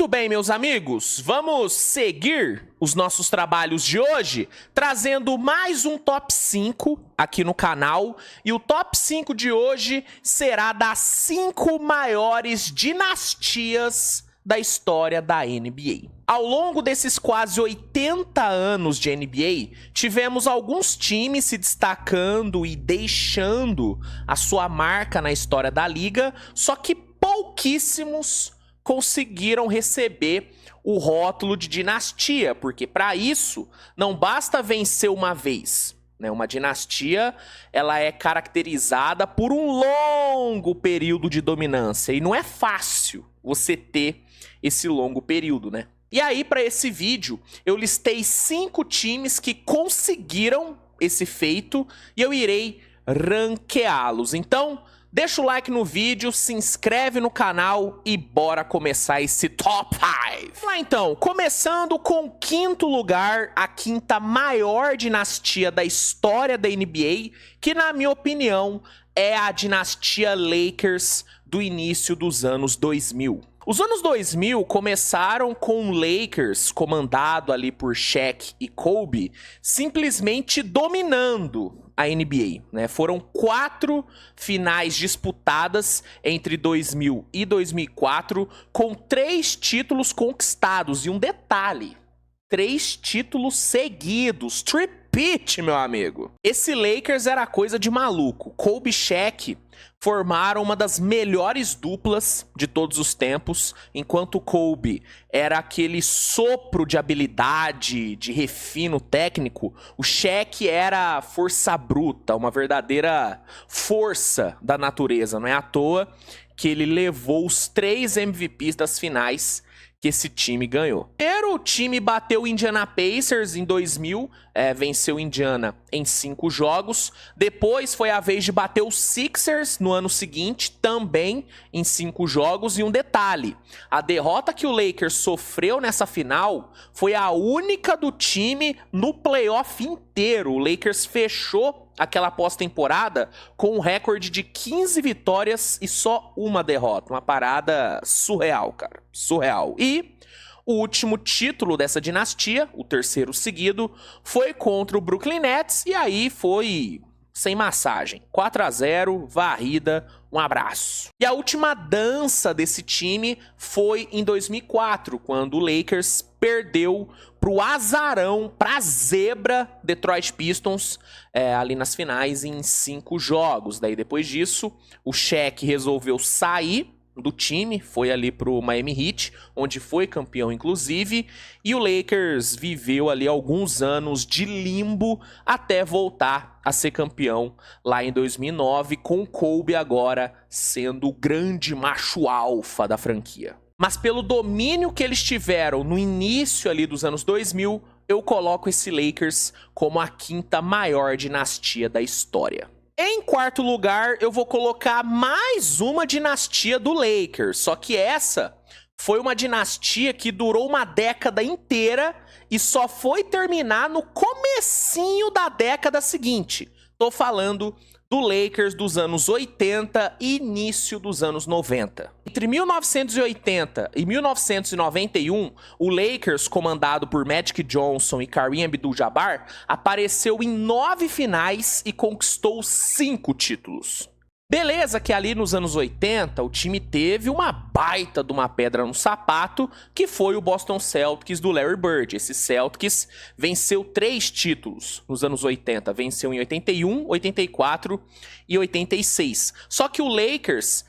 Muito bem, meus amigos, vamos seguir os nossos trabalhos de hoje, trazendo mais um top 5 aqui no canal. E o top 5 de hoje será das 5 maiores dinastias da história da NBA. Ao longo desses quase 80 anos de NBA, tivemos alguns times se destacando e deixando a sua marca na história da liga, só que pouquíssimos conseguiram receber o rótulo de dinastia, porque para isso não basta vencer uma vez, né? Uma dinastia, ela é caracterizada por um longo período de dominância e não é fácil você ter esse longo período, né? E aí, para esse vídeo, eu listei 5 times que conseguiram esse feito e eu irei ranqueá-los. Então, deixa o like no vídeo, se inscreve no canal e bora começar esse top 5. Vamos lá então, começando com o 5º lugar, a 5ª maior dinastia da história da NBA, que na minha opinião é a dinastia Lakers do início dos anos 2000. Os anos 2000 começaram com o Lakers, comandado ali por Shaq e Kobe, simplesmente dominando a NBA, né? Foram 4 finais disputadas entre 2000 e 2004, com 3 títulos conquistados. E um detalhe, 3 títulos seguidos, tripit, meu amigo. Esse Lakers era coisa de maluco. Kobe e Shaq formaram uma das melhores duplas de todos os tempos, enquanto Kobe era aquele sopro de habilidade, de refino técnico, o Shaq era força bruta, uma verdadeira força da natureza. Não é à toa que ele levou os 3 MVPs das finais que esse time ganhou. Primeiro, o time bateu o Indiana Pacers em 2000, venceu o Indiana em 5 jogos. Depois foi a vez de bater os Sixers no ano seguinte, também em 5 jogos. E um detalhe, a derrota que o Lakers sofreu nessa final foi a única do time no playoff inteiro. O Lakers fechou aquela pós-temporada com um recorde de 15 vitórias e só uma derrota. Uma parada surreal, cara. Surreal. E o último título dessa dinastia, o 3º seguido, foi contra o Brooklyn Nets. E aí foi sem massagem. 4-0, varrida, um abraço. E a última dança desse time foi em 2004, quando o Lakers perdeu pro azarão, pra zebra Detroit Pistons, ali nas finais em 5 jogos. Daí depois disso, o Shaq resolveu sair do time, foi ali pro Miami Heat, onde foi campeão inclusive, e o Lakers viveu ali alguns anos de limbo até voltar a ser campeão lá em 2009, com o Kobe agora sendo o grande macho alfa da franquia. Mas pelo domínio que eles tiveram no início ali dos anos 2000, eu coloco esse Lakers como a 5ª maior dinastia da história. Em 4º lugar, eu vou colocar mais uma dinastia do Lakers, só que essa foi uma dinastia que durou uma década inteira e só foi terminar no comecinho da década seguinte. Tô falando do Lakers dos anos 80 e início dos anos 90. Entre 1980 e 1991, o Lakers, comandado por Magic Johnson e Kareem Abdul-Jabbar, apareceu em 9 finais e conquistou 5 títulos. Beleza que ali nos anos 80 o time teve uma baita de uma pedra no sapato, que foi o Boston Celtics do Larry Bird. Esse Celtics venceu 3 títulos nos anos 80, venceu em 81, 84 e 86. Só que o Lakers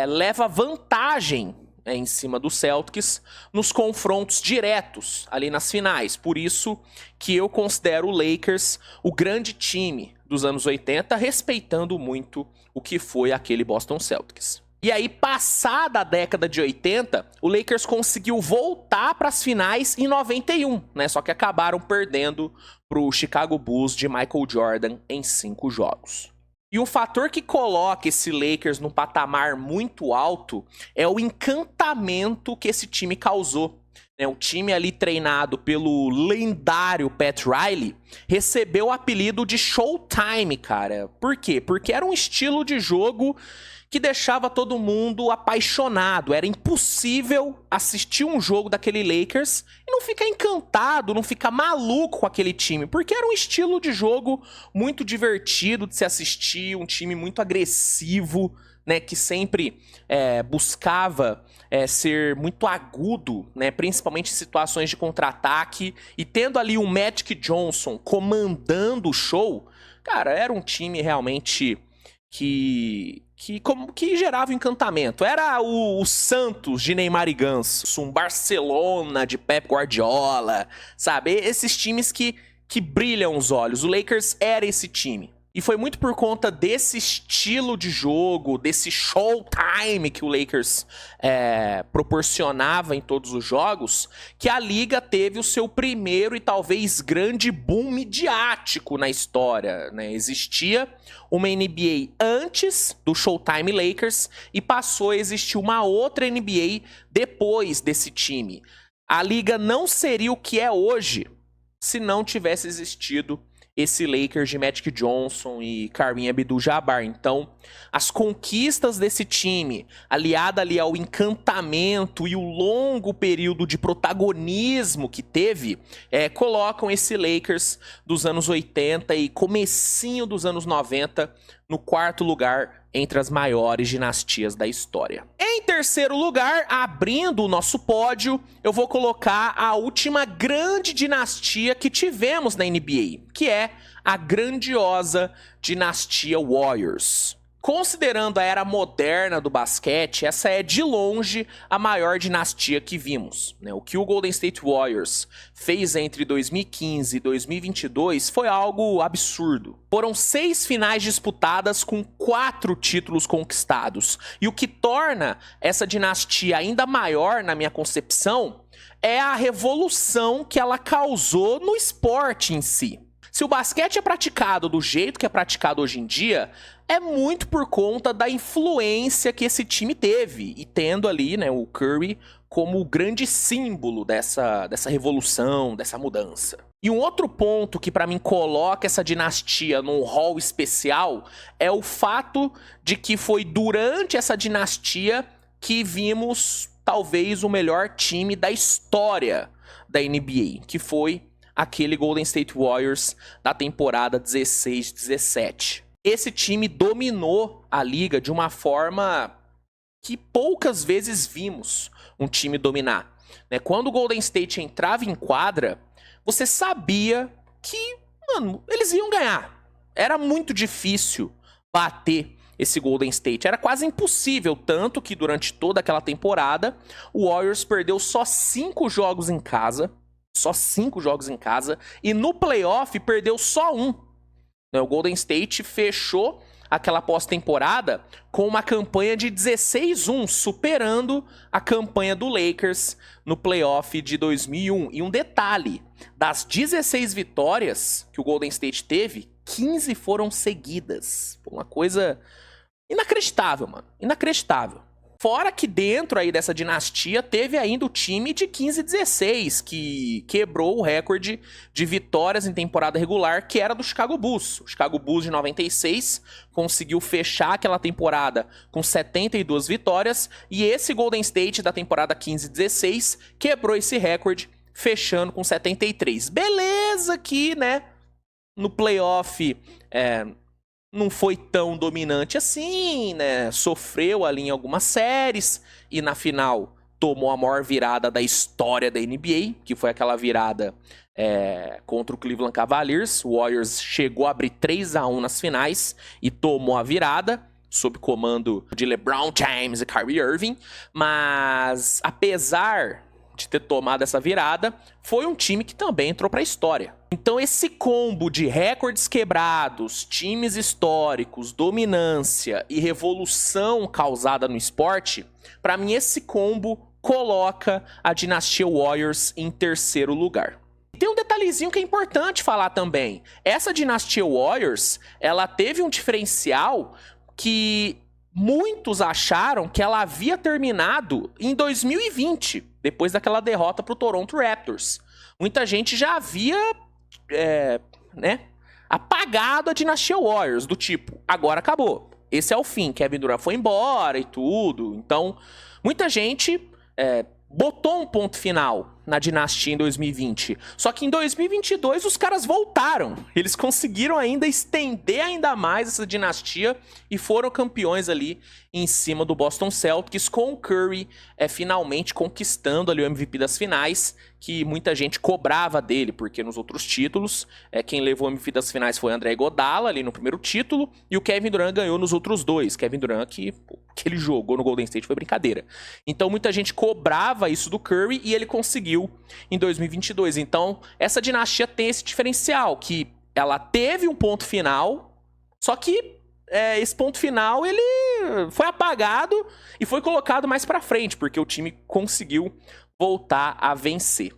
leva vantagem em cima do Celtics nos confrontos diretos ali nas finais. Por isso que eu considero o Lakers o grande time dos anos 80, respeitando muito o que foi aquele Boston Celtics. E aí, passada a década de 80, o Lakers conseguiu voltar para as finais em 91, né? Só que acabaram perdendo para o Chicago Bulls de Michael Jordan em 5 jogos. E um fator que coloca esse Lakers num patamar muito alto é o encantamento que esse time causou. O time ali treinado pelo lendário Pat Riley recebeu o apelido de Showtime, cara. Por quê? Porque era um estilo de jogo que deixava todo mundo apaixonado. Era impossível assistir um jogo daquele Lakers e não ficar encantado, não ficar maluco com aquele time, porque era um estilo de jogo muito divertido de se assistir, um time muito agressivo, né, que sempre buscava ser muito agudo, né, principalmente em situações de contra-ataque, e tendo ali o Magic Johnson comandando o show, cara, era um time realmente que gerava um encantamento. Era o Santos de Neymar e Ganso, um Barcelona de Pep Guardiola, sabe? Esses times que brilham os olhos. O Lakers era esse time. E foi muito por conta desse estilo de jogo, desse showtime que o Lakers proporcionava em todos os jogos, que a liga teve o seu primeiro e talvez grande boom midiático na história, né? Existia uma NBA antes do Showtime Lakers e passou a existir uma outra NBA depois desse time. A liga não seria o que é hoje se não tivesse existido esse Lakers de Magic Johnson e Kareem Abdul-Jabbar. Então, as conquistas desse time, aliada ali ao encantamento e o longo período de protagonismo que teve, colocam esse Lakers dos anos 80 e comecinho dos anos 90 no quarto lugar entre as maiores dinastias da história. Em terceiro lugar, abrindo o nosso pódio, eu vou colocar a última grande dinastia que tivemos na NBA, que é a grandiosa dinastia Warriors. Considerando a era moderna do basquete, essa é de longe a maior dinastia que vimos, né? O que o Golden State Warriors fez entre 2015 e 2022 foi algo absurdo. Foram 6 finais disputadas com 4 títulos conquistados. E o que torna essa dinastia ainda maior, na minha concepção, é a revolução que ela causou no esporte em si. Se o basquete é praticado do jeito que é praticado hoje em dia, é muito por conta da influência que esse time teve. E tendo ali, né, o Curry como o grande símbolo dessa revolução, dessa mudança. E um outro ponto que para mim coloca essa dinastia num hall especial é o fato de que foi durante essa dinastia que vimos talvez o melhor time da história da NBA, que foi aquele Golden State Warriors da temporada 16-17. Esse time dominou a liga de uma forma que poucas vezes vimos um time dominar, né? Quando o Golden State entrava em quadra, você sabia que, mano, eles iam ganhar. Era muito difícil bater esse Golden State. Era quase impossível, tanto que durante toda aquela temporada, o Warriors perdeu só 5 jogos em casa. Só 5 jogos em casa. E no playoff perdeu só 1. O Golden State fechou aquela pós-temporada com uma campanha de 16-1, superando a campanha do Lakers no playoff de 2001. E um detalhe, das 16 vitórias que o Golden State teve, 15 foram seguidas. Uma coisa inacreditável, mano. Inacreditável. Fora que dentro aí dessa dinastia teve ainda o time de 15-16, que quebrou o recorde de vitórias em temporada regular, que era do Chicago Bulls. O Chicago Bulls de 96 conseguiu fechar aquela temporada com 72 vitórias, e esse Golden State da temporada 15-16 quebrou esse recorde, fechando com 73. Beleza que, né, no playoff não foi tão dominante assim, né? Sofreu ali em algumas séries e na final tomou a maior virada da história da NBA, que foi aquela virada contra o Cleveland Cavaliers. O Warriors chegou a abrir 3-1 nas finais e tomou a virada, sob comando de LeBron James e Kyrie Irving. Mas, apesar de ter tomado essa virada, foi um time que também entrou para a história. Então esse combo de recordes quebrados, times históricos, dominância e revolução causada no esporte, para mim esse combo coloca a dinastia Warriors em terceiro lugar. Tem um detalhezinho que é importante falar também. Essa dinastia Warriors, ela teve um diferencial que muitos acharam que ela havia terminado em 2020, depois daquela derrota para o Toronto Raptors. Muita gente já havia, apagado a dinastia Warriors, do tipo, agora acabou. Esse é o fim, Kevin Durant foi embora e tudo. Então, muita gente botou um ponto final na dinastia em 2020. Só que em 2022 os caras voltaram. Eles conseguiram ainda estender ainda mais essa dinastia e foram campeões ali em cima do Boston Celtics, com o Curry finalmente conquistando ali o MVP das finais, que muita gente cobrava dele, porque nos outros títulos quem levou o MVP das finais foi o André Iguodala ali no primeiro título, e o Kevin Durant ganhou nos outros dois. Kevin Durant que ele jogou no Golden State foi brincadeira. Então muita gente cobrava isso do Curry e ele conseguiu em 2022. Então essa dinastia tem esse diferencial, que ela teve um ponto final, só que esse ponto final ele foi apagado e foi colocado mais pra frente, porque o time conseguiu voltar a vencer.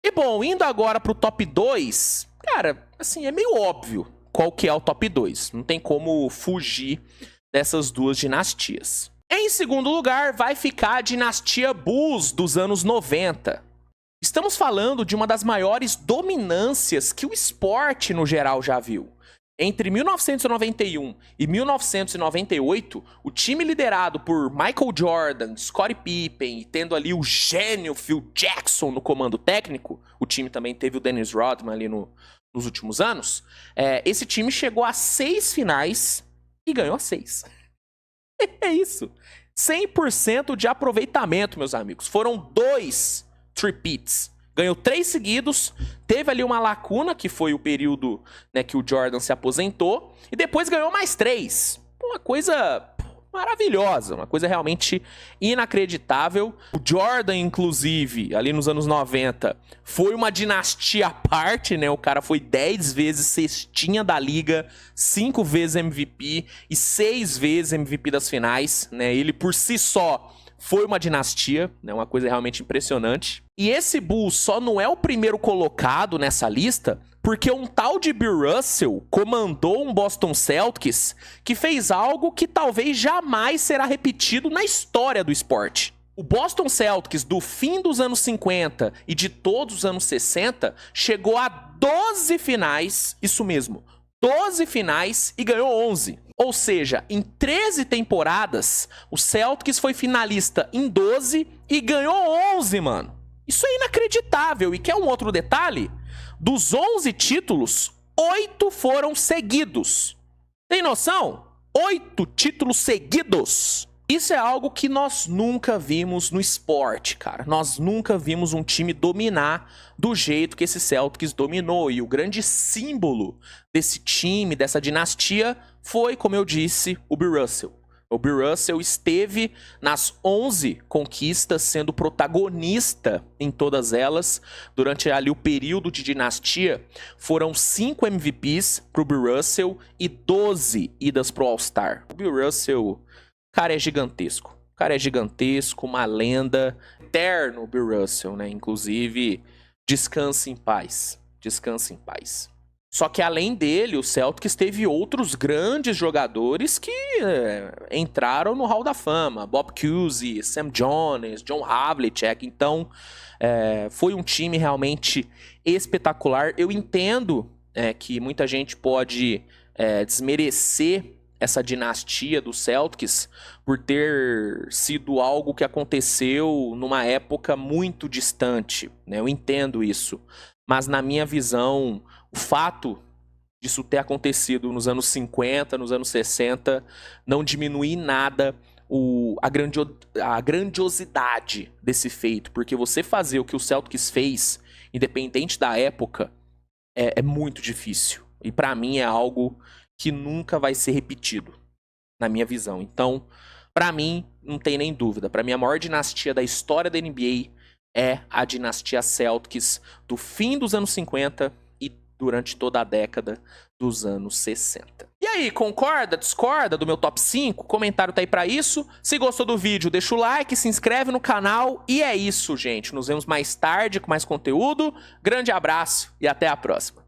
E bom, indo agora pro top 2, cara, assim, é meio óbvio qual que é o top 2. Não tem como fugir dessas duas dinastias. Em segundo lugar, vai ficar a dinastia Bulls dos anos 90. Estamos falando de uma das maiores dominâncias que o esporte no geral já viu. Entre 1991 e 1998, o time liderado por Michael Jordan, Scottie Pippen e tendo ali o gênio Phil Jackson no comando técnico, o time também teve o Dennis Rodman ali nos últimos anos, esse time chegou a 6 finais e ganhou 6. É isso. 100% de aproveitamento, meus amigos. Foram 2 three-peats. Ganhou 3 seguidos, teve ali uma lacuna, que foi o período que o Jordan se aposentou, e depois ganhou mais 3. Uma coisa maravilhosa, uma coisa realmente inacreditável. O Jordan, inclusive, ali nos anos 90, foi uma dinastia à parte, né? O cara foi 10 vezes cestinha da liga, 5 vezes MVP e 6 vezes MVP das finais, né? Ele por si só foi uma dinastia, né? Uma coisa realmente impressionante. E esse Bulls só não é o primeiro colocado nessa lista porque um tal de Bill Russell comandou um Boston Celtics que fez algo que talvez jamais será repetido na história do esporte. O Boston Celtics do fim dos anos 50 e de todos os anos 60 chegou a 12 finais, isso mesmo, 12 finais e ganhou 11. Ou seja, em 13 temporadas, o Celtics foi finalista em 12 e ganhou 11, mano. Isso é inacreditável. E quer um outro detalhe? Dos 11 títulos, 8 foram seguidos. Tem noção? 8 títulos seguidos. Isso é algo que nós nunca vimos no esporte, cara. Nós nunca vimos um time dominar do jeito que esse Celtics dominou. E o grande símbolo desse time, dessa dinastia, foi, como eu disse, o Bill Russell. O Bill Russell esteve nas 11 conquistas, sendo protagonista em todas elas. Durante ali o período de dinastia, foram 5 MVPs pro Bill Russell e 12 idas pro All-Star. O Bill Russell, cara, é gigantesco. O cara é gigantesco, uma lenda. Eterno Bill Russell, né? Inclusive, descanse em paz. Descanse em paz. Só que além dele, o Celtics teve outros grandes jogadores que entraram no Hall da Fama. Bob Cousy, Sam Jones, John Havlicek. Então, foi um time realmente espetacular. Eu entendo que muita gente pode desmerecer essa dinastia do Celtics por ter sido algo que aconteceu numa época muito distante, né? Eu entendo isso. Mas na minha visão, o fato disso ter acontecido nos anos 50, nos anos 60, não diminui em nada a grandiosidade desse feito. Porque você fazer o que o Celtics fez, independente da época, é muito difícil. E pra mim é algo que nunca vai ser repetido, na minha visão. Então, pra mim, não tem nem dúvida. Pra mim, a maior dinastia da história da NBA é a dinastia Celtics do fim dos anos 50 e durante toda a década dos anos 60. E aí, concorda, discorda do meu top 5? O comentário tá aí pra isso. Se gostou do vídeo, deixa o like, se inscreve no canal. E é isso, gente. Nos vemos mais tarde com mais conteúdo. Grande abraço e até a próxima.